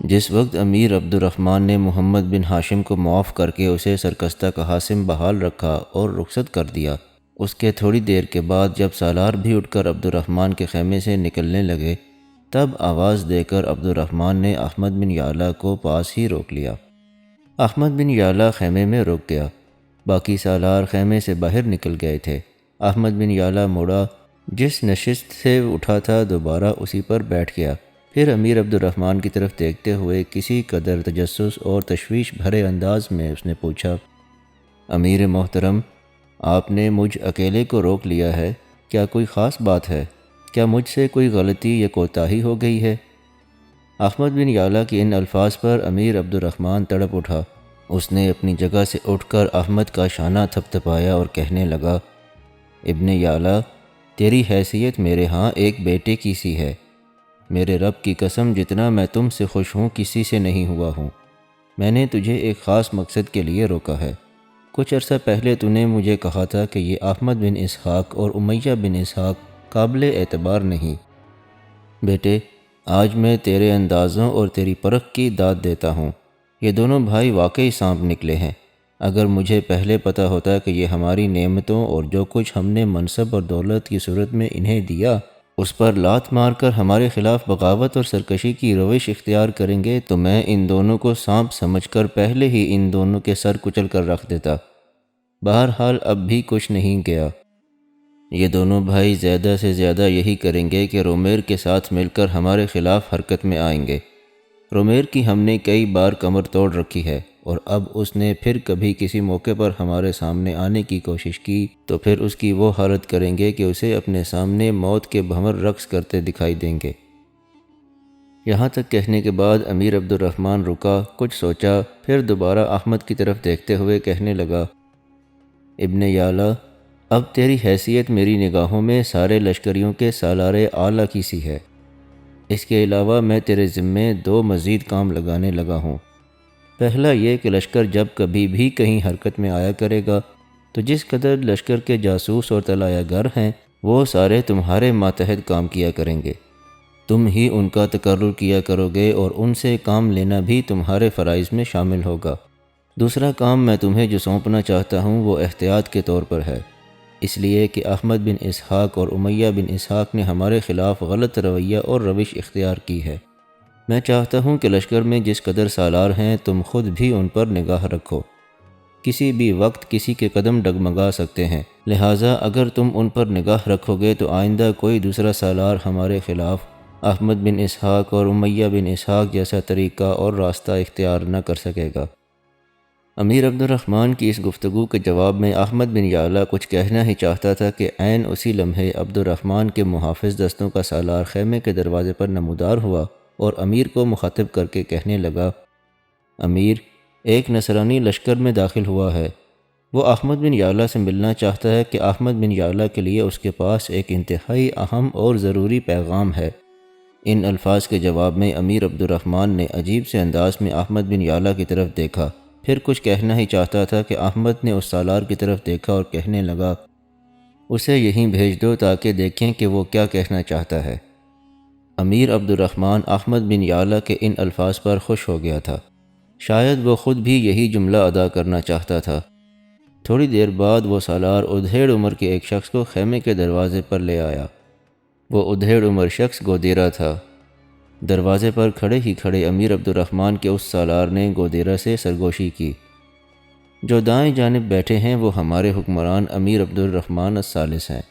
جس وقت امیر عبد الرحمن نے محمد بن ہاشم کو معاف کر کے اسے سرکستہ قاسم بحال رکھا اور رخصت کر دیا، اس کے تھوڑی دیر کے بعد جب سالار بھی اٹھ کر عبد الرحمن کے خیمے سے نکلنے لگے، تب آواز دے کر عبد الرحمن نے احمد بن یعلا کو پاس ہی روک لیا۔ احمد بن یعلا خیمے میں رک گیا، باقی سالار خیمے سے باہر نکل گئے تھے۔ احمد بن یعلا مڑا، جس نشست سے اٹھا تھا دوبارہ اسی پر بیٹھ گیا، پھر امیر عبد الرحمن کی طرف دیکھتے ہوئے کسی قدر تجسس اور تشویش بھرے انداز میں اس نے پوچھا، امیر محترم، آپ نے مجھ اکیلے کو روک لیا ہے، کیا کوئی خاص بات ہے؟ کیا مجھ سے کوئی غلطی یا کوتاہی ہو گئی ہے؟ احمد بن یعلا کے ان الفاظ پر امیر عبد الرحمن تڑپ اٹھا۔ اس نے اپنی جگہ سے اٹھ کر احمد کا شانہ تھپتھپایا اور کہنے لگا، ابن یعلا، تیری حیثیت میرے ہاں ایک بیٹے کی سی ہے۔ میرے رب کی قسم، جتنا میں تم سے خوش ہوں کسی سے نہیں ہوا ہوں۔ میں نے تجھے ایک خاص مقصد کے لیے روکا ہے۔ کچھ عرصہ پہلے تو نے مجھے کہا تھا کہ یہ احمد بن اسحاق اور امیہ بن اسحاق قابل اعتبار نہیں۔ بیٹے، آج میں تیرے اندازوں اور تیری پرکھ کی داد دیتا ہوں۔ یہ دونوں بھائی واقعی سانپ نکلے ہیں۔ اگر مجھے پہلے پتہ ہوتا کہ یہ ہماری نعمتوں اور جو کچھ ہم نے منصب اور دولت کی صورت میں انہیں دیا، اس پر لات مار کر ہمارے خلاف بغاوت اور سرکشی کی روش اختیار کریں گے تو میں ان دونوں کو سانپ سمجھ کر پہلے ہی ان دونوں کے سر کچل کر رکھ دیتا۔ بہرحال اب بھی کچھ نہیں گیا۔ یہ دونوں بھائی زیادہ سے زیادہ یہی کریں گے کہ رومیر کے ساتھ مل کر ہمارے خلاف حرکت میں آئیں گے۔ رومیر کی ہم نے کئی بار کمر توڑ رکھی ہے، اور اب اس نے پھر کبھی کسی موقع پر ہمارے سامنے آنے کی کوشش کی تو پھر اس کی وہ حالت کریں گے کہ اسے اپنے سامنے موت کے بھنور رقص کرتے دکھائی دیں گے۔ یہاں تک کہنے کے بعد امیر عبد الرحمن رکا، کچھ سوچا، پھر دوبارہ احمد کی طرف دیکھتے ہوئے کہنے لگا، ابن یعلا، اب تیری حیثیت میری نگاہوں میں سارے لشکریوں کے سالار اعلیٰ کی سی ہے۔ اس کے علاوہ میں تیرے ذمے دو مزید کام لگانے لگا ہوں۔ پہلا یہ کہ لشکر جب کبھی بھی کہیں حرکت میں آیا کرے گا تو جس قدر لشکر کے جاسوس اور طلایہ گر ہیں وہ سارے تمہارے ماتحت کام کیا کریں گے۔ تم ہی ان کا تقرر کیا کرو گے اور ان سے کام لینا بھی تمہارے فرائض میں شامل ہوگا۔ دوسرا کام میں تمہیں جو سونپنا چاہتا ہوں وہ احتیاط کے طور پر ہے، اس لیے کہ احمد بن اسحاق اور امیہ بن اسحاق نے ہمارے خلاف غلط رویہ اور روش اختیار کی ہے۔ میں چاہتا ہوں کہ لشکر میں جس قدر سالار ہیں تم خود بھی ان پر نگاہ رکھو۔ کسی بھی وقت کسی کے قدم ڈگمگا سکتے ہیں، لہٰذا اگر تم ان پر نگاہ رکھو گے تو آئندہ کوئی دوسرا سالار ہمارے خلاف احمد بن اسحاق اور امیہ بن اسحاق جیسا طریقہ اور راستہ اختیار نہ کر سکے گا۔ امیر عبد الرحمن کی اس گفتگو کے جواب میں احمد بن یعلا کچھ کہنا ہی چاہتا تھا کہ عین اسی لمحے عبد الرحمن کے محافظ دستوں کا سالار خیمے کے دروازے پر نمودار ہوا اور امیر کو مخاطب کر کے کہنے لگا، امیر، ایک نصرانی لشکر میں داخل ہوا ہے۔ وہ احمد بن یعلا سے ملنا چاہتا ہے کہ احمد بن یعلا کے لیے اس کے پاس ایک انتہائی اہم اور ضروری پیغام ہے۔ ان الفاظ کے جواب میں امیر عبد الرحمن نے عجیب سے انداز میں احمد بن یعلا کی طرف دیکھا، پھر کچھ کہنا ہی چاہتا تھا کہ احمد نے اس سالار کی طرف دیکھا اور کہنے لگا، اسے یہیں بھیج دو تاکہ دیکھیں کہ وہ کیا کہنا چاہتا ہے۔ امیر عبد الرحمن احمد بن یعلا کے ان الفاظ پر خوش ہو گیا تھا، شاید وہ خود بھی یہی جملہ ادا کرنا چاہتا تھا۔ تھوڑی دیر بعد وہ سالار ادھیڑ عمر کے ایک شخص کو خیمے کے دروازے پر لے آیا۔ وہ ادھیڑ عمر شخص گودیرا تھا۔ دروازے پر کھڑے ہی کھڑے امیر عبد الرحمن کے اس سالار نے گودیرا سے سرگوشی کی، جو دائیں جانب بیٹھے ہیں وہ ہمارے حکمران امیر عبد الرحمن الثالث ہیں۔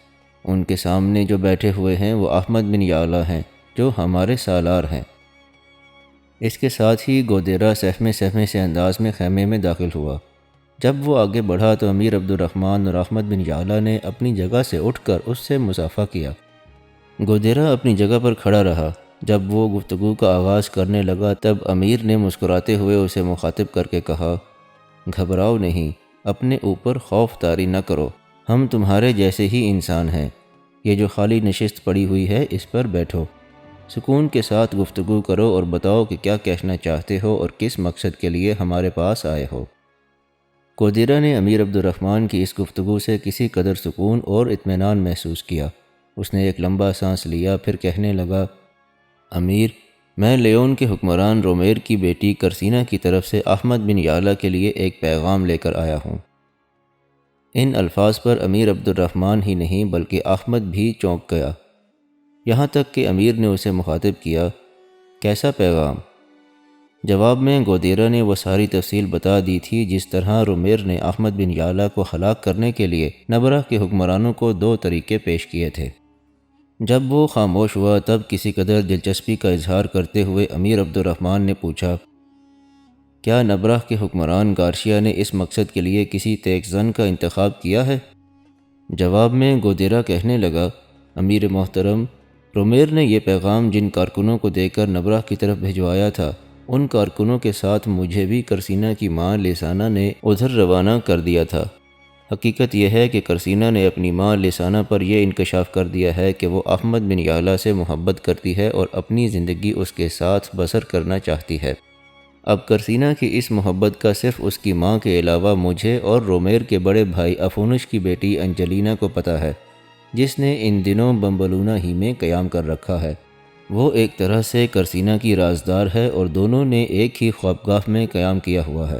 ان کے سامنے جو بیٹھے ہوئے ہیں وہ احمد بن یعلا ہیں جو ہمارے سالار ہیں۔ اس کے ساتھ ہی گودیرا سہمے سہمے سے انداز میں خیمے میں داخل ہوا۔ جب وہ آگے بڑھا تو امیر عبد الرحمن اور احمد بن یعلا نے اپنی جگہ سے اٹھ کر اس سے مصافحہ کیا۔ گودیرا اپنی جگہ پر کھڑا رہا۔ جب وہ گفتگو کا آغاز کرنے لگا تب امیر نے مسکراتے ہوئے اسے مخاطب کر کے کہا، گھبراؤ نہیں، اپنے اوپر خوف طاری نہ کرو، ہم تمہارے جیسے ہی انسان ہیں۔ یہ جو خالی نشست پڑی ہوئی ہے اس پر بیٹھو، سکون کے ساتھ گفتگو کرو اور بتاؤ کہ کیا کہنا چاہتے ہو اور کس مقصد کے لیے ہمارے پاس آئے ہو۔ گودیرا نے امیر عبد الرحمن کی اس گفتگو سے کسی قدر سکون اور اطمینان محسوس کیا۔ اس نے ایک لمبا سانس لیا، پھر کہنے لگا، امیر، میں لیون کے حکمران رومیر کی بیٹی کرسینہ کی طرف سے احمد بن یعلا کے لیے ایک پیغام لے کر آیا ہوں۔ ان الفاظ پر امیر عبد الرحمن ہی نہیں بلکہ احمد بھی چونک گیا، یہاں تک کہ امیر نے اسے مخاطب کیا، کیسا پیغام؟ جواب میں گودیرہ نے وہ ساری تفصیل بتا دی تھی جس طرح رومیر نے احمد بن یعلا کو ہلاک کرنے کے لیے نبرہ کے حکمرانوں کو 2 طریقے پیش کیے تھے۔ جب وہ خاموش ہوا تب کسی قدر دلچسپی کا اظہار کرتے ہوئے امیر عبد الرحمن نے پوچھا، کیا نبرہ کے حکمران گارشیا نے اس مقصد کے لیے کسی تیک زن کا انتخاب کیا ہے؟ جواب میں گودیرہ کہنے لگا، امیر محترم، رومیر نے یہ پیغام جن کارکنوں کو دے کر نبرہ کی طرف بھجوایا تھا، ان کارکنوں کے ساتھ مجھے بھی کرسینہ کی ماں لیسانہ نے ادھر روانہ کر دیا تھا۔ حقیقت یہ ہے کہ کرسینہ نے اپنی ماں لیسانہ پر یہ انکشاف کر دیا ہے کہ وہ احمد بن یعلا سے محبت کرتی ہے اور اپنی زندگی اس کے ساتھ بسر کرنا چاہتی ہے۔ اب کرسینہ کی اس محبت کا صرف اس کی ماں کے علاوہ مجھے اور رومیر کے بڑے بھائی افونش کی بیٹی انجلینا کو پتہ ہے، جس نے ان دنوں بمبلونا ہی میں قیام کر رکھا ہے۔ وہ ایک طرح سے کرسینہ کی رازدار ہے اور دونوں نے ایک ہی خوابگاہ میں قیام کیا ہوا ہے۔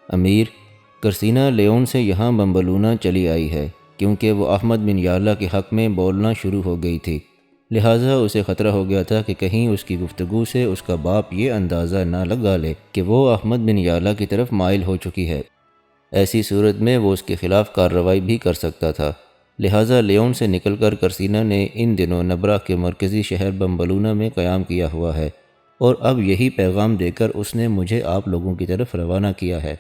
امیر، کرسینہ لیون سے یہاں بمبلونا چلی آئی ہے کیونکہ وہ احمد بن یعلا کے حق میں بولنا شروع ہو گئی تھی، لہٰذا اسے خطرہ ہو گیا تھا کہ کہیں اس کی گفتگو سے اس کا باپ یہ اندازہ نہ لگا لے کہ وہ احمد بن یعلا کی طرف مائل ہو چکی ہے۔ ایسی صورت میں وہ اس کے خلاف کارروائی بھی کر سکتا تھا، لہٰذا لیون سے نکل کر کرسینہ نے ان دنوں نبرہ کے مرکزی شہر بمبلونا میں قیام کیا ہوا ہے اور اب یہی پیغام دے کر اس نے مجھے آپ لوگوں کی طرف روانہ کیا ہے۔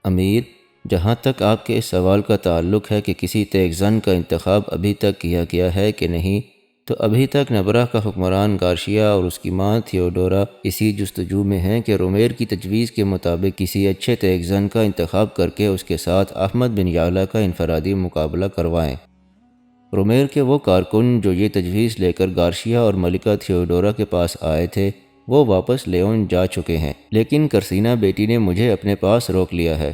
امیر، جہاں تک آپ کے اس سوال کا تعلق ہے کہ کسی تیک زن کا انتخاب ابھی تک کیا گیا ہے کہ نہیں، تو ابھی تک نبرہ کا حکمران گارشیا اور اس کی ماں تھیوڈورا اسی جستجو میں ہیں کہ رومیر کی تجویز کے مطابق کسی اچھے تیک زن کا انتخاب کر کے اس کے ساتھ احمد بن یعلا کا انفرادی مقابلہ کروائیں۔ رومیر کے وہ کارکن جو یہ تجویز لے کر گارشیا اور ملکہ تھیوڈورا کے پاس آئے تھے وہ واپس لیون جا چکے ہیں، لیکن کرسینہ بیٹی نے مجھے اپنے پاس روک لیا ہے۔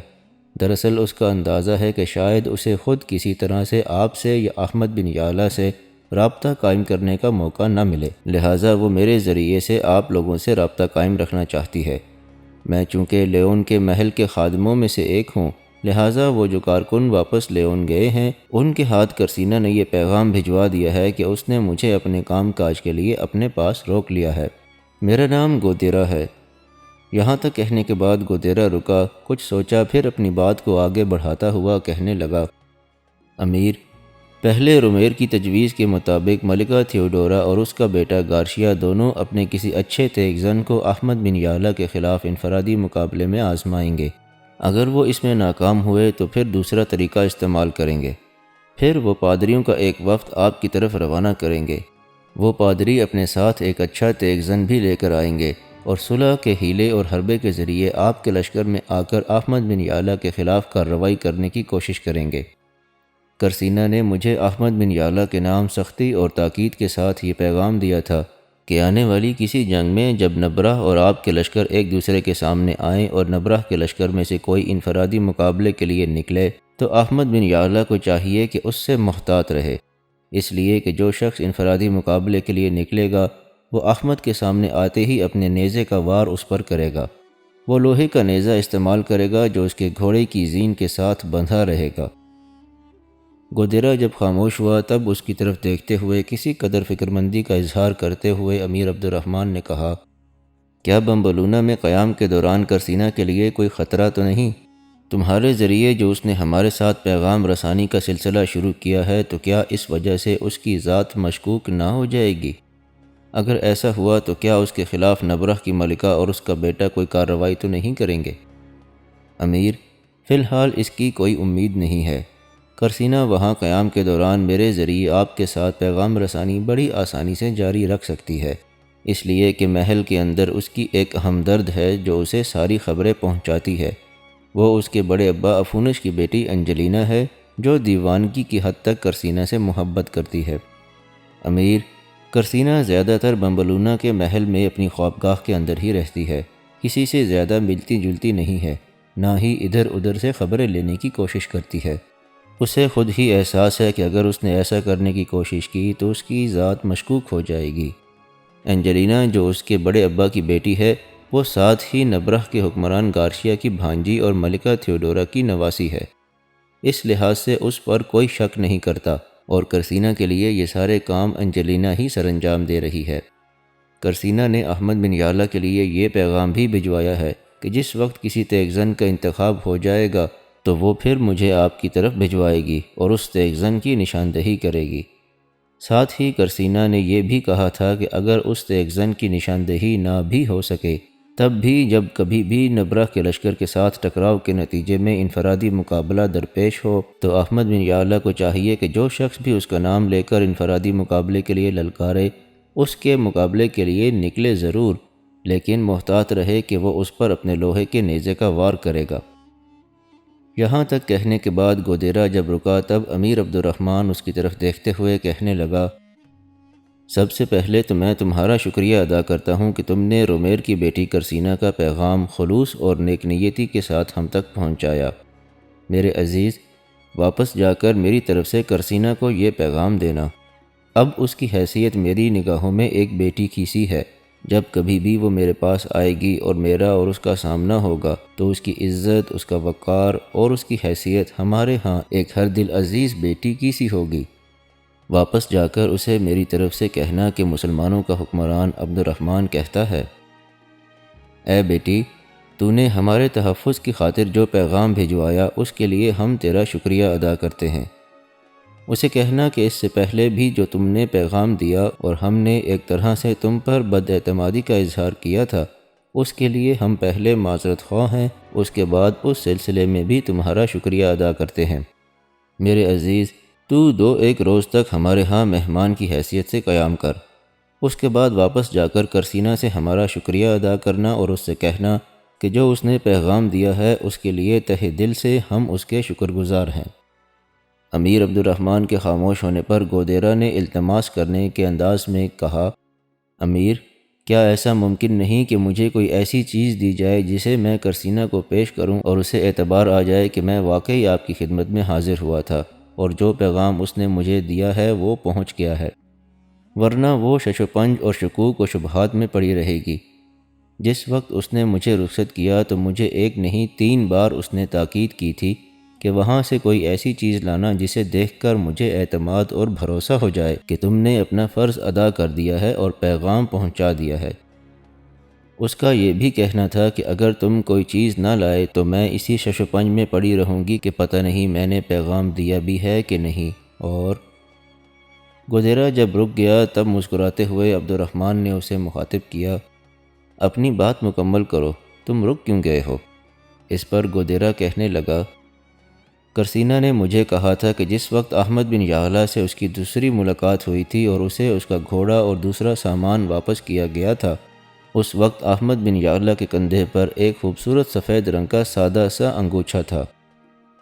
دراصل اس کا اندازہ ہے کہ شاید اسے خود کسی طرح سے آپ سے یا احمد بن یعلا سے رابطہ قائم کرنے کا موقع نہ ملے، لہٰذا وہ میرے ذریعے سے آپ لوگوں سے رابطہ قائم رکھنا چاہتی ہے۔ میں چونکہ لیون کے محل کے خادموں میں سے ایک ہوں، لہٰذا وہ جو کارکن واپس لیون گئے ہیں ان کے ہاتھ کرسینہ نے یہ پیغام بھجوا دیا ہے کہ اس نے مجھے اپنے کام کاج کے لیے اپنے پاس روک لیا ہے۔ میرا نام گودیرہ ہے۔ یہاں تک کہنے کے بعد گودیرہ رکا، کچھ سوچا، پھر اپنی بات کو آگے بڑھاتا ہوا کہنے لگا، امیر، پہلے رومیر کی تجویز کے مطابق ملکہ تھیوڈورا اور اس کا بیٹا گارشیا دونوں اپنے کسی اچھے تیک زن کو احمد بن یعلا کے خلاف انفرادی مقابلے میں آزمائیں گے۔ اگر وہ اس میں ناکام ہوئے تو پھر دوسرا طریقہ استعمال کریں گے، پھر وہ پادریوں کا ایک وفد آپ کی طرف روانہ کریں گے۔ وہ پادری اپنے ساتھ ایک اچھا تیک زن بھی لے کر آئیں گے اور صلح کے ہیلے اور حربے کے ذریعے آپ کے لشکر میں آ کر احمد بن یعلا کے خلاف کارروائی کرنے کی کوشش کریں گے۔ کرسینہ نے مجھے احمد بن یعلا کے نام سختی اور تاکید کے ساتھ یہ پیغام دیا تھا کہ آنے والی کسی جنگ میں جب نبرہ اور آپ کے لشکر ایک دوسرے کے سامنے آئیں اور نبرہ کے لشکر میں سے کوئی انفرادی مقابلے کے لیے نکلے تو احمد بن یعلا کو چاہیے کہ اس سے محتاط رہے، اس لیے کہ جو شخص انفرادی مقابلے کے لیے نکلے گا وہ احمد کے سامنے آتے ہی اپنے نیزے کا وار اس پر کرے گا۔ وہ لوہے کا نیزہ استعمال کرے گا جو اس کے گھوڑے کی زین کے ساتھ بندھا رہے گا۔ گودیرہ جب خاموش ہوا تب اس کی طرف دیکھتے ہوئے کسی قدر فکرمندی کا اظہار کرتے ہوئے امیر عبد الرحمن نے کہا، کیا بمبلونا میں قیام کے دوران کرسینہ کے لیے کوئی خطرہ تو نہیں؟ تمہارے ذریعے جو اس نے ہمارے ساتھ پیغام رسانی کا سلسلہ شروع کیا ہے تو کیا اس وجہ سے اس کی ذات مشکوک نہ ہو جائے گی؟ اگر ایسا ہوا تو کیا اس کے خلاف نبرہ کی ملکہ اور اس کا بیٹا کوئی کارروائی تو نہیں کریں گے؟ امیر، فی الحال اس کی کوئی امید نہیں ہے۔ کرسینہ وہاں قیام کے دوران میرے ذریعے آپ کے ساتھ پیغام رسانی بڑی آسانی سے جاری رکھ سکتی ہے، اس لیے کہ محل کے اندر اس کی ایک ہمدرد ہے جو اسے ساری خبریں پہنچاتی ہے۔ وہ اس کے بڑے ابا افونش کی بیٹی انجلینا ہے جو دیوانگی کی حد تک کرسینہ سے محبت کرتی ہے۔ امیر، کرسینہ زیادہ تر بمبلونا کے محل میں اپنی خوابگاہ کے اندر ہی رہتی ہے، کسی سے زیادہ ملتی جلتی نہیں ہے، نہ ہی ادھر ادھر سے خبریں لینے کی کوشش کرتی ہے۔ اسے خود ہی احساس ہے کہ اگر اس نے ایسا کرنے کی کوشش کی تو اس کی ذات مشکوک ہو جائے گی۔ انجلینا جو اس کے بڑے ابا کی بیٹی ہے وہ ساتھ ہی نبرہ کے حکمران گارشیا کی بھانجی اور ملکہ تھیوڈورا کی نواسی ہے، اس لحاظ سے اس پر کوئی شک نہیں کرتا، اور کرسینا کے لیے یہ سارے کام انجلینا ہی سر انجام دے رہی ہے۔ کرسینا نے احمد بن یعلا کے لیے یہ پیغام بھی بھجوایا ہے کہ جس وقت کسی تیغزن کا انتخاب ہو جائے گا تو وہ پھر مجھے آپ کی طرف بھجوائے گی اور اس تیغزن کی نشاندہی کرے گی۔ ساتھ ہی کرسینا نے یہ بھی کہا تھا کہ اگر اس تیغزن کی نشاندہی نہ بھی ہو سکے تب بھی جب کبھی بھی نبرہ کے لشکر کے ساتھ ٹکراؤ کے نتیجے میں انفرادی مقابلہ درپیش ہو تو احمد بن یعلا کو چاہیے کہ جو شخص بھی اس کا نام لے کر انفرادی مقابلے کے لیے للکارے اس کے مقابلے کے لیے نکلے ضرور، لیکن محتاط رہے کہ وہ اس پر اپنے لوہے کے نیزے کا وار کرے گا۔ یہاں تک کہنے کے بعد گودیرا جب رکا تب امیر عبد الرحمن اس کی طرف دیکھتے ہوئے کہنے لگا، سب سے پہلے تو میں تمہارا شکریہ ادا کرتا ہوں کہ تم نے رومیر کی بیٹی کرسینا کا پیغام خلوص اور نیک نیتی کے ساتھ ہم تک پہنچایا۔ میرے عزیز، واپس جا کر میری طرف سے کرسینا کو یہ پیغام دینا۔ اب اس کی حیثیت میری نگاہوں میں ایک بیٹی کی سی ہے، جب کبھی بھی وہ میرے پاس آئے گی اور میرا اور اس کا سامنا ہوگا تو اس کی عزت، اس کا وقار اور اس کی حیثیت ہمارے ہاں ایک ہر دل عزیز بیٹی کی سی ہوگی۔ واپس جا کر اسے میری طرف سے کہنا کہ مسلمانوں کا حکمران عبد الرحمن کہتا ہے، اے بیٹی، تو نے ہمارے تحفظ کی خاطر جو پیغام بھجوایا اس کے لیے ہم تیرا شکریہ ادا کرتے ہیں۔ اسے کہنا کہ اس سے پہلے بھی جو تم نے پیغام دیا اور ہم نے ایک طرح سے تم پر بد اعتمادی کا اظہار کیا تھا اس کے لیے ہم پہلے معذرت خواہ ہیں، اس کے بعد اس سلسلے میں بھی تمہارا شکریہ ادا کرتے ہیں۔ میرے عزیز، تو 2-1 روز تک ہمارے ہاں مہمان کی حیثیت سے قیام کر، اس کے بعد واپس جا کر کرسینا سے ہمارا شکریہ ادا کرنا اور اس سے کہنا کہ جو اس نے پیغام دیا ہے اس کے لیے تہ دل سے ہم اس کے شکر گزار ہیں۔ امیر عبد الرحمن کے خاموش ہونے پر گودیرا نے التماس کرنے کے انداز میں کہا، امیر، کیا ایسا ممکن نہیں کہ مجھے کوئی ایسی چیز دی جائے جسے میں کرسینا کو پیش کروں اور اسے اعتبار آ جائے کہ میں واقعی آپ کی خدمت میں حاضر ہوا تھا اور جو پیغام اس نے مجھے دیا ہے وہ پہنچ گیا ہے، ورنہ وہ شش و پنج اور شکوک و شبہات میں پڑی رہے گی۔ جس وقت اس نے مجھے رخصت کیا تو مجھے ایک نہیں 3 بار اس نے تاکید کی تھی کہ وہاں سے کوئی ایسی چیز لانا جسے دیکھ کر مجھے اعتماد اور بھروسہ ہو جائے کہ تم نے اپنا فرض ادا کر دیا ہے اور پیغام پہنچا دیا ہے۔ اس کا یہ بھی کہنا تھا کہ اگر تم کوئی چیز نہ لائے تو میں اسی شش و پنج میں پڑی رہوں گی کہ پتہ نہیں میں نے پیغام دیا بھی ہے کہ نہیں۔ اور گودیرا جب رک گیا تب مسکراتے ہوئے عبد الرحمن نے اسے مخاطب کیا، اپنی بات مکمل کرو، تم رک کیوں گئے ہو؟ اس پر گودیرا کہنے لگا، کرسینا نے مجھے کہا تھا کہ جس وقت احمد بن یعلا سے اس کی دوسری ملاقات ہوئی تھی اور اسے اس کا گھوڑا اور دوسرا سامان واپس کیا گیا تھا، اس وقت احمد بن یعلا کے کندھے پر ایک خوبصورت سفید رنگ کا سادہ سا انگوچھا تھا۔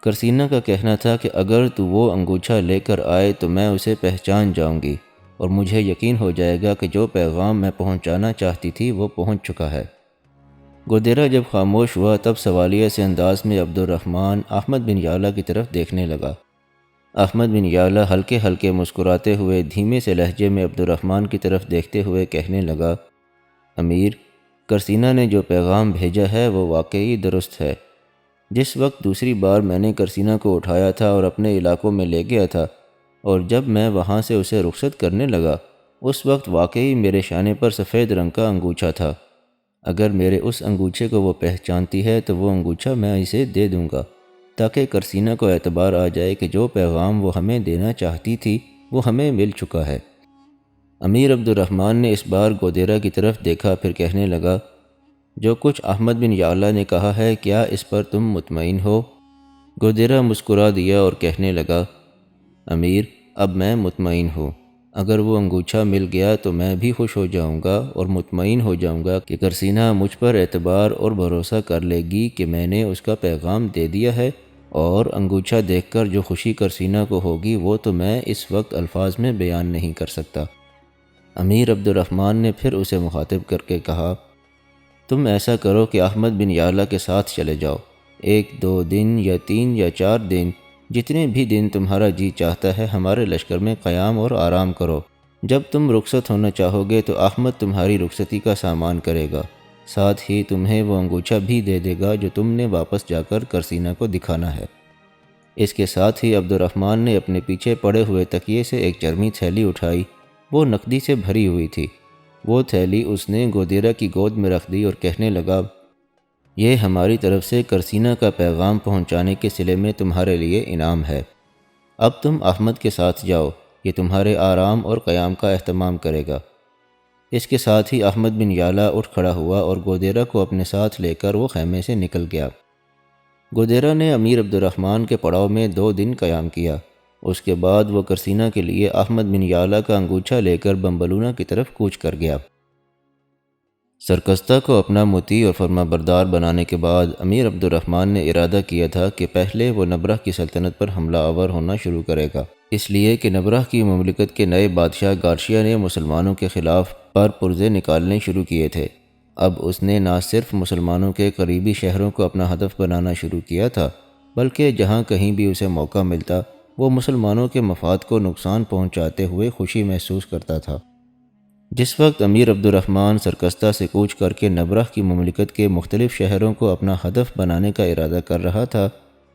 کرسینا کا کہنا تھا کہ اگر تو وہ انگوچھا لے کر آئے تو میں اسے پہچان جاؤں گی اور مجھے یقین ہو جائے گا کہ جو پیغام میں پہنچانا چاہتی تھی وہ پہنچ چکا ہے۔ گودیرا جب خاموش ہوا تب سوالیہ سے انداز میں عبد الرحمن احمد بن یعلا کی طرف دیکھنے لگا۔ احمد بن یعلا ہلکے ہلکے مسکراتے ہوئے دھیمے سے لہجے میں عبد الرحمن کی طرف دیکھتے ہوئے کہنے لگا، امیر، کرسینا نے جو پیغام بھیجا ہے وہ واقعی درست ہے۔ جس وقت دوسری بار میں نے کرسینا کو اٹھایا تھا اور اپنے علاقوں میں لے گیا تھا اور جب میں وہاں سے اسے رخصت کرنے لگا اس وقت واقعی میرے شانے پر سفید رنگ کا انگوچھا تھا۔ اگر میرے اس انگوچھے کو وہ پہچانتی ہے تو وہ انگوچھا میں اسے دے دوں گا تاکہ کرسینا کو اعتبار آ جائے کہ جو پیغام وہ ہمیں دینا چاہتی تھی وہ ہمیں مل چکا ہے۔ امیر عبد الرحمن نے اس بار گودیرا کی طرف دیکھا، پھر کہنے لگا، جو کچھ احمد بن یعلا نے کہا ہے کیا اس پر تم مطمئن ہو؟ گودیرا مسکرا دیا اور کہنے لگا، امیر، اب میں مطمئن ہوں۔ اگر وہ انگوچھا مل گیا تو میں بھی خوش ہو جاؤں گا اور مطمئن ہو جاؤں گا کہ کرسینا مجھ پر اعتبار اور بھروسہ کر لے گی کہ میں نے اس کا پیغام دے دیا ہے، اور انگوچھا دیکھ کر جو خوشی کرسینا کو ہوگی وہ تو میں اس وقت الفاظ میں بیان نہیں کر سکتا۔ امیر عبد الرحمن نے پھر اسے مخاطب کر کے کہا، تم ایسا کرو کہ احمد بن یعلا کے ساتھ چلے جاؤ، 1-2 دن یا 3 یا 4 دن، جتنے بھی دن تمہارا جی چاہتا ہے ہمارے لشکر میں قیام اور آرام کرو، جب تم رخصت ہونا چاہو گے تو احمد تمہاری رخصتی کا سامان کرے گا، ساتھ ہی تمہیں وہ انگوچھا بھی دے دے گا جو تم نے واپس جا کر کرسینہ کو دکھانا ہے۔ اس کے ساتھ ہی عبد الرحمن نے اپنے پیچھے پڑے ہوئے تکیے سے ایک چرمی تھیلی اٹھائی، وہ نقدی سے بھری ہوئی تھی۔ وہ تھیلی اس نے گودیرہ کی گود میں رکھ دی اور کہنے لگا، یہ ہماری طرف سے کرسینہ کا پیغام پہنچانے کے صلے میں تمہارے لیے انعام ہے۔ اب تم احمد کے ساتھ جاؤ، یہ تمہارے آرام اور قیام کا اہتمام کرے گا۔ اس کے ساتھ ہی احمد بن یالا اٹھ کھڑا ہوا اور گودیرہ کو اپنے ساتھ لے کر وہ خیمے سے نکل گیا۔ گودیرہ نے امیر عبد الرحمن کے پڑاؤ میں 2 دن قیام کیا۔ اس کے بعد وہ کرسینہ کے لیے احمد بن یالا کا انگوچھا لے کر بمبلونہ کی طرف کوچ کر گیا۔ سرکستہ کو اپنا مطیع اور فرما بردار بنانے کے بعد امیر عبد الرحمن نے ارادہ کیا تھا کہ پہلے وہ نبرہ کی سلطنت پر حملہ آور ہونا شروع کرے گا، اس لیے کہ نبرہ کی مملکت کے نئے بادشاہ گارشیا نے مسلمانوں کے خلاف پرزے نکالنے شروع کیے تھے۔ اب اس نے نہ صرف مسلمانوں کے قریبی شہروں کو اپنا ہدف بنانا شروع کیا تھا، بلکہ جہاں کہیں بھی اسے موقع ملتا وہ مسلمانوں کے مفاد کو نقصان پہنچاتے ہوئے خوشی محسوس کرتا تھا۔ جس وقت امیر عبد الرحمن سرکستہ سے کوچ کر کے نبرہ کی مملکت کے مختلف شہروں کو اپنا ہدف بنانے کا ارادہ کر رہا تھا،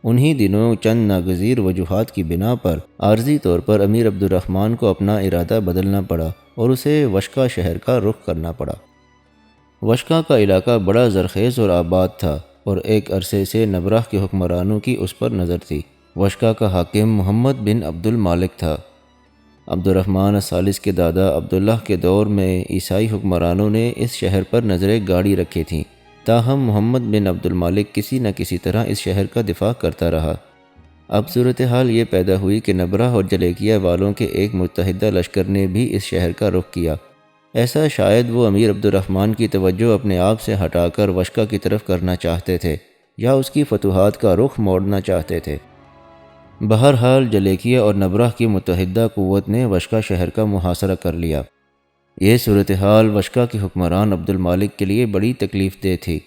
انہی دنوں چند ناگزیر وجوہات کی بنا پر عارضی طور پر امیر عبد الرحمن کو اپنا ارادہ بدلنا پڑا اور اسے وشقہ شہر کا رخ کرنا پڑا۔ وشقہ کا علاقہ بڑا زرخیز اور آباد تھا اور ایک عرصے سے نبرہ کے حکمرانوں کی اس پر نظر تھی۔ وشقہ کا حاکم محمد بن عبد المالک تھا۔ عبد الرحمن الثالث کے دادا عبداللہ کے دور میں عیسائی حکمرانوں نے اس شہر پر نظریں گاڑی رکھی تھیں، تاہم محمد بن عبد المالک کسی نہ کسی طرح اس شہر کا دفاع کرتا رہا۔ اب صورتحال یہ پیدا ہوئی کہ نبرہ اور جلیکیہ والوں کے ایک متحدہ لشکر نے بھی اس شہر کا رخ کیا۔ ایسا شاید وہ امیر عبد الرحمن کی توجہ اپنے آپ سے ہٹا کر وشقہ کی طرف کرنا چاہتے تھے یا اس کی فتوحات کا رخ موڑنا چاہتے تھے۔ بہرحال جلیکیہ اور نبرہ کی متحدہ قوت نے وشقہ شہر کا محاصرہ کر لیا۔ یہ صورتحال وشقہ کے حکمران عبد المالک کے لیے بڑی تکلیف دہ تھی۔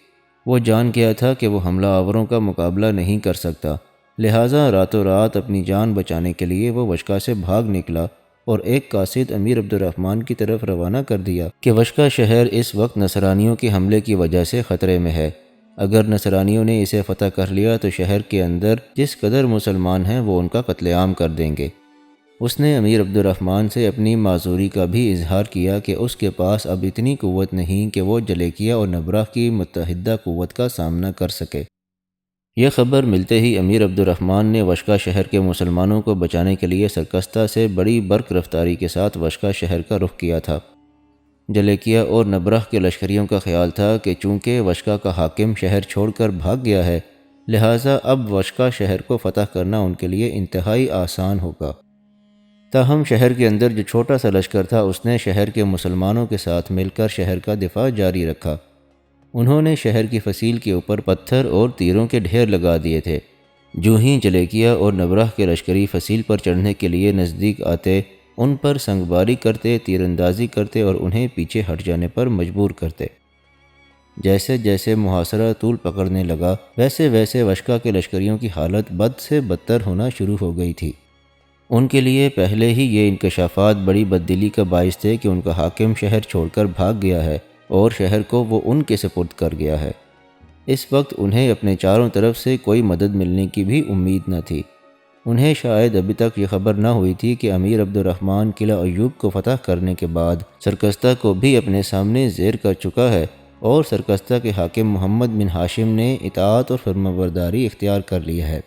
وہ جان گیا تھا کہ وہ حملہ آوروں کا مقابلہ نہیں کر سکتا، لہٰذا راتوں رات اپنی جان بچانے کے لیے وہ وشقہ سے بھاگ نکلا اور ایک قاصد امیر عبد الرحمن کی طرف روانہ کر دیا کہ وشقہ شہر اس وقت نصرانیوں کے حملے کی وجہ سے خطرے میں ہے۔ اگر نصرانیوں نے اسے فتح کر لیا تو شہر کے اندر جس قدر مسلمان ہیں وہ ان کا قتل عام کر دیں گے۔ اس نے امیر عبد الرحمن سے اپنی معذوری کا بھی اظہار کیا کہ اس کے پاس اب اتنی قوت نہیں کہ وہ جلیکیہ اور نبرہ کی متحدہ قوت کا سامنا کر سکے۔ یہ خبر ملتے ہی امیر عبد الرحمن نے وشقہ شہر کے مسلمانوں کو بچانے کے لیے سرکستہ سے بڑی برق رفتاری کے ساتھ وشقہ شہر کا رخ کیا تھا۔ جلیکیہ اور نبرہ کے لشکریوں کا خیال تھا کہ چونکہ وشقہ کا حاکم شہر چھوڑ کر بھاگ گیا ہے، لہٰذا اب وشقہ شہر کو فتح کرنا ان کے لیے انتہائی آسان ہوگا۔ تاہم شہر کے اندر جو چھوٹا سا لشکر تھا اس نے شہر کے مسلمانوں کے ساتھ مل کر شہر کا دفاع جاری رکھا۔ انہوں نے شہر کی فصیل کے اوپر پتھر اور تیروں کے ڈھیر لگا دیے تھے۔ جو ہی جلیکیہ اور نبرہ کے لشکری فصیل پر چڑھنے کے لیے نزدیک آتے، ان پر سنگباری کرتے، تیر اندازی کرتے اور انہیں پیچھے ہٹ جانے پر مجبور کرتے۔ جیسے جیسے محاصرہ طول پکڑنے لگا، ویسے ویسے وشقہ کے لشکریوں کی حالت بد سے بدتر ہونا شروع ہو گئی تھی۔ ان کے لیے پہلے ہی یہ انکشافات بڑی بددلی کا باعث تھے کہ ان کا حاکم شہر چھوڑ کر بھاگ گیا ہے اور شہر کو وہ ان کے سپرد کر گیا ہے۔ اس وقت انہیں اپنے چاروں طرف سے کوئی مدد ملنے کی بھی امید نہ تھی۔ انہیں شاید ابھی تک یہ خبر نہ ہوئی تھی کہ امیر عبد الرحمن قلعہ ایوب کو فتح کرنے کے بعد سرکستہ کو بھی اپنے سامنے زیر کر چکا ہے اور سرکستہ کے حاکم محمد بن ہاشم نے اطاعت اور فرمانبرداری اختیار کر لی ہے۔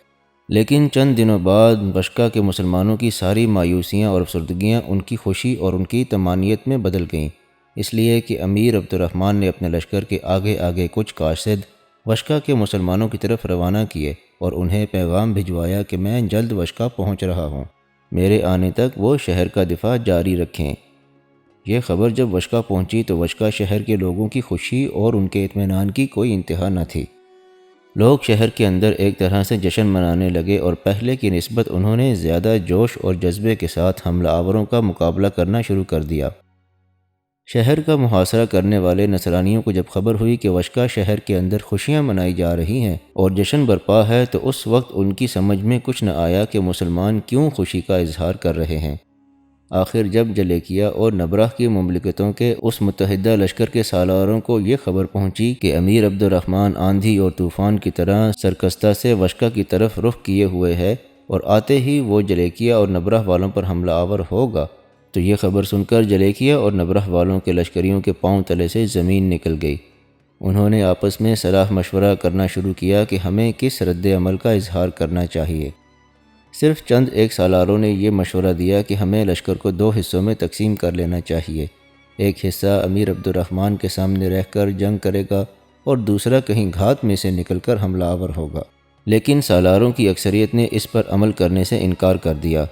لیکن چند دنوں بعد وشقہ کے مسلمانوں کی ساری مایوسیاں اور افسردگیاں ان کی خوشی اور ان کی طمانینت میں بدل گئیں، اس لیے کہ امیر عبد الرحمن نے اپنے لشکر کے آگے آگے کچھ قاصد وشقہ کے مسلمانوں کی طرف روانہ کیے اور انہیں پیغام بھجوایا کہ میں جلد وشقہ پہنچ رہا ہوں، میرے آنے تک وہ شہر کا دفاع جاری رکھیں۔ یہ خبر جب وشقہ پہنچی تو وشقہ شہر کے لوگوں کی خوشی اور ان کے اطمینان کی کوئی انتہا نہ تھی۔ لوگ شہر کے اندر ایک طرح سے جشن منانے لگے اور پہلے کی نسبت انہوں نے زیادہ جوش اور جذبے کے ساتھ حملہ آوروں کا مقابلہ کرنا شروع کر دیا۔ شہر کا محاصرہ کرنے والے نصرانیوں کو جب خبر ہوئی کہ وشقہ شہر کے اندر خوشیاں منائی جا رہی ہیں اور جشن برپا ہے تو اس وقت ان کی سمجھ میں کچھ نہ آیا کہ مسلمان کیوں خوشی کا اظہار کر رہے ہیں۔ آخر جب جلیکیا اور نبرہ کی مملکتوں کے اس متحدہ لشکر کے سالاروں کو یہ خبر پہنچی کہ امیر عبد الرحمن آندھی اور طوفان کی طرح سرکستہ سے وشکا کی طرف رخ کیے ہوئے ہے اور آتے ہی وہ جلیکیا اور نبرہ والوں پر حملہ آور ہوگا، تو یہ خبر سن کر جلیکیا اور نبرہ والوں کے لشکریوں کے پاؤں تلے سے زمین نکل گئی۔ انہوں نے آپس میں صلاح مشورہ کرنا شروع کیا کہ ہمیں کس رد عمل کا اظہار کرنا چاہیے۔ صرف چند ایک سالاروں نے یہ مشورہ دیا کہ ہمیں لشکر کو 2 حصوں میں تقسیم کر لینا چاہیے، ایک حصہ امیر عبد الرحمن کے سامنے رہ کر جنگ کرے گا اور دوسرا کہیں گھات میں سے نکل کر حملہ آور ہوگا۔ لیکن سالاروں کی اکثریت نے اس پر عمل کرنے سے انکار کر دیا۔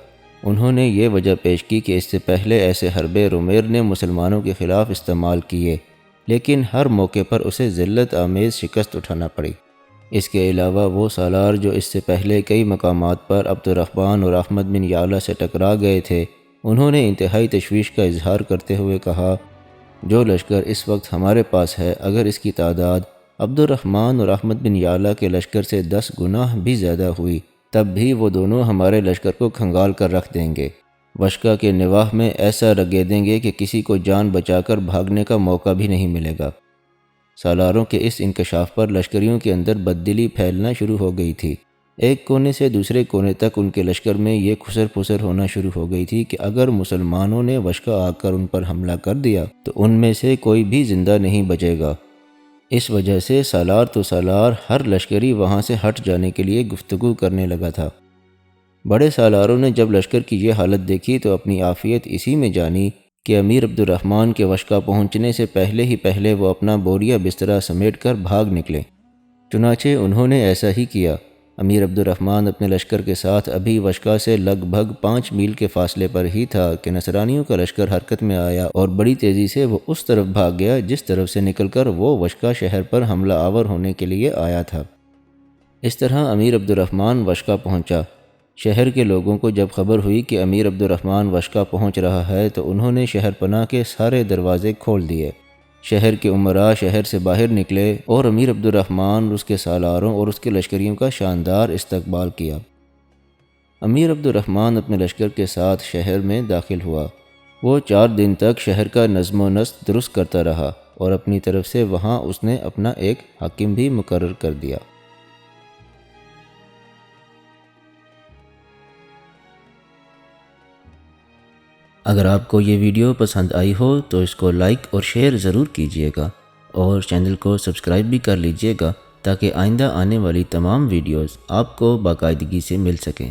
انہوں نے یہ وجہ پیش کی کہ اس سے پہلے ایسے حربے رومیر نے مسلمانوں کے خلاف استعمال کیے، لیکن ہر موقع پر اسے ذلت آمیز شکست اٹھانا پڑی۔ اس کے علاوہ وہ سالار جو اس سے پہلے کئی مقامات پر عبد الرحمن اور احمد بن یعلا سے ٹکرا گئے تھے، انہوں نے انتہائی تشویش کا اظہار کرتے ہوئے کہا، جو لشکر اس وقت ہمارے پاس ہے، اگر اس کی تعداد عبد الرحمن اور احمد بن یعلا کے لشکر سے 10 گنا بھی زیادہ ہوئی، تب بھی وہ دونوں ہمارے لشکر کو کھنگال کر رکھ دیں گے، وشکا کے نواح میں ایسا رگے دیں گے کہ کسی کو جان بچا کر بھاگنے کا موقع بھی نہیں ملے گا۔ سالاروں کے اس انکشاف پر لشکریوں کے اندر بددلی پھیلنا شروع ہو گئی تھی۔ ایک کونے سے دوسرے کونے تک ان کے لشکر میں یہ کھسر پھسر ہونا شروع ہو گئی تھی کہ اگر مسلمانوں نے وشکا آ کر ان پر حملہ کر دیا تو ان میں سے کوئی بھی زندہ نہیں بچے گا۔ اس وجہ سے سالار تو سالار ہر لشکری وہاں سے ہٹ جانے کے لیے گفتگو کرنے لگا تھا۔ بڑے سالاروں نے جب لشکر کی یہ حالت دیکھی تو اپنی عافیت اسی میں جانی کہ امیر عبد الرحمن کے وشکا پہنچنے سے پہلے وہ اپنا بوریا بسترا سمیٹ کر بھاگ نکلے۔ چنانچہ انہوں نے ایسا ہی کیا۔ امیر عبد الرحمن اپنے لشکر کے ساتھ ابھی وشکا سے لگ بھگ 5 میل کے فاصلے پر ہی تھا کہ نصرانیوں کا لشکر حرکت میں آیا اور بڑی تیزی سے وہ اس طرف بھاگ گیا جس طرف سے نکل کر وہ وشکا شہر پر حملہ آور ہونے کے لیے آیا تھا۔ اس طرح امیر عبد الرحمن وشکا پہنچا۔ شہر کے لوگوں کو جب خبر ہوئی کہ امیر عبد الرحمن وشکا پہنچ رہا ہے تو انہوں نے شہر پناہ کے سارے دروازے کھول دیے۔ شہر کے امراء شہر سے باہر نکلے اور امیر عبد الرحمن اس کے سالاروں اور اس کے لشکریوں کا شاندار استقبال کیا۔ امیر عبد الرحمن اپنے لشکر کے ساتھ شہر میں داخل ہوا۔ وہ 4 دن تک شہر کا نظم و نسق درست کرتا رہا اور اپنی طرف سے وہاں اس نے اپنا ایک حاکم بھی مقرر کر دیا۔ اگر آپ کو یہ ویڈیو پسند آئی ہو تو اس کو لائک اور شیئر ضرور کیجیے گا اور چینل کو سبسکرائب بھی کر لیجیے گا تاکہ آئندہ آنے والی تمام ویڈیوز آپ کو باقاعدگی سے مل سکیں۔